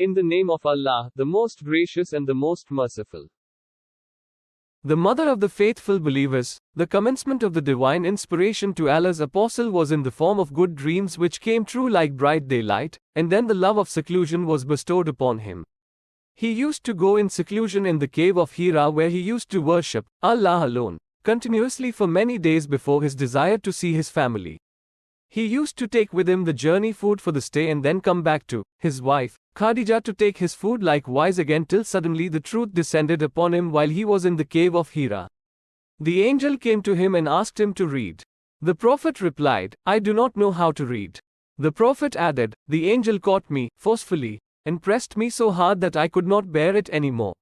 In the name of Allah, the most gracious and the most merciful. The mother of the faithful believers, the commencement of the divine inspiration to Allah's apostle was in the form of good dreams which came true like bright daylight, and then the love of seclusion was bestowed upon him. He used to go in seclusion in the cave of Hira where he used to worship Allah alone, continuously for many days before his desire to see his family. He used to take with him the journey food for the stay and then come back to his wife, Khadija, to take his food likewise again till suddenly the truth descended upon him while he was in the cave of Hira. The angel came to him and asked him to read. The Prophet replied, I do not know how to read. The Prophet added, the angel caught me, forcefully, and pressed me so hard that I could not bear it anymore.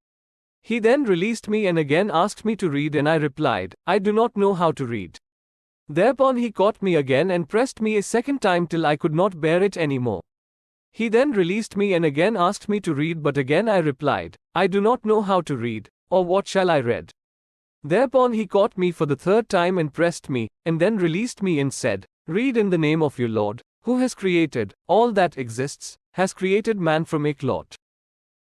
He then released me and again asked me to read and I replied, I do not know how to read. Thereupon he caught me again and pressed me a second time till I could not bear it anymore. He then released me and again asked me to read, but again I replied, I do not know how to read, or what shall I read. Thereupon he caught me for the third time and pressed me, and then released me and said, read in the name of your Lord, who has created all that exists, has created man from a clot.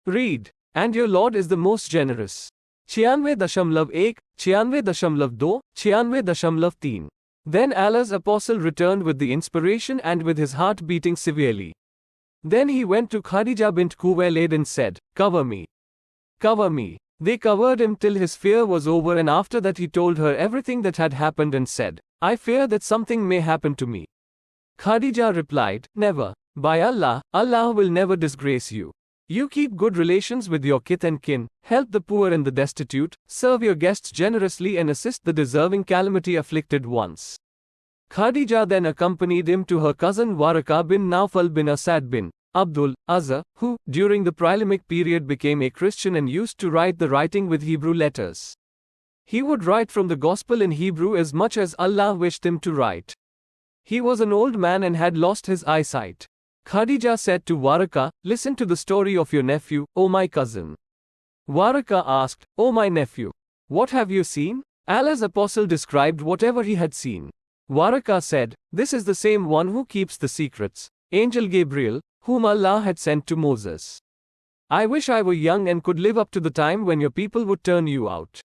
Read, and your Lord is the most generous. 96.1, 96.2, 96.3. Then Allah's apostle returned with the inspiration and with his heart beating severely. Then he went to Khadija bint Khuwaylid and said, cover me. Cover me. They covered him till his fear was over, and after that he told her everything that had happened and said, I fear that something may happen to me. Khadija replied, never. By Allah, Allah will never disgrace you. You keep good relations with your kith and kin, help the poor and the destitute, serve your guests generously and assist the deserving calamity afflicted ones. Khadija then accompanied him to her cousin Waraka bin Nawfal bin Asad bin Abdul Uzza, who, during the pre-Islamic period, became a Christian and used to write the writing with Hebrew letters. He would write from the Gospel in Hebrew as much as Allah wished him to write. He was an old man and had lost his eyesight. Khadija said to Waraka, listen to the story of your nephew, O my cousin. Waraka asked, O my nephew, what have you seen? Allah's apostle described whatever he had seen. Waraka said, this is the same one who keeps the secrets, Angel Gabriel, whom Allah had sent to Moses. I wish I were young and could live up to the time when your people would turn you out.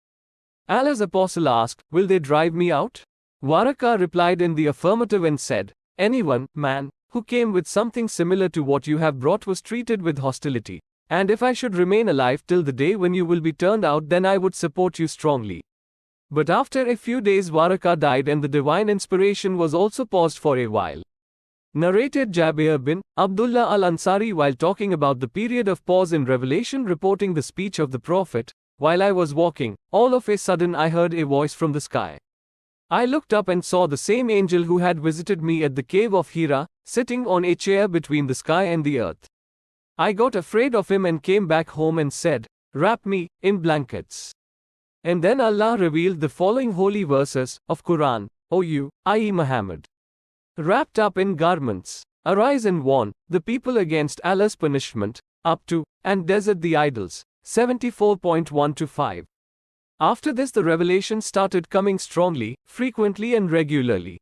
Allah's apostle asked, will they drive me out? Waraka replied in the affirmative and said, anyone, man, who came with something similar to what you have brought was treated with hostility. And if I should remain alive till the day when you will be turned out, then I would support you strongly. But after a few days Waraka died and the divine inspiration was also paused for a while. Narrated Jabir bin Abdullah al-Ansari while talking about the period of pause in Revelation, reporting the speech of the Prophet, while I was walking, all of a sudden I heard a voice from the sky. I looked up and saw the same angel who had visited me at the cave of Hira, sitting on a chair between the sky and the earth. I got afraid of him and came back home and said, wrap me in blankets. And then Allah revealed the following holy verses of Quran, O you, i.e. Muhammad, wrapped up in garments, arise and warn the people against Allah's punishment, up to, and desert the idols. 74.1-5. After this the revelation started coming strongly, frequently and regularly.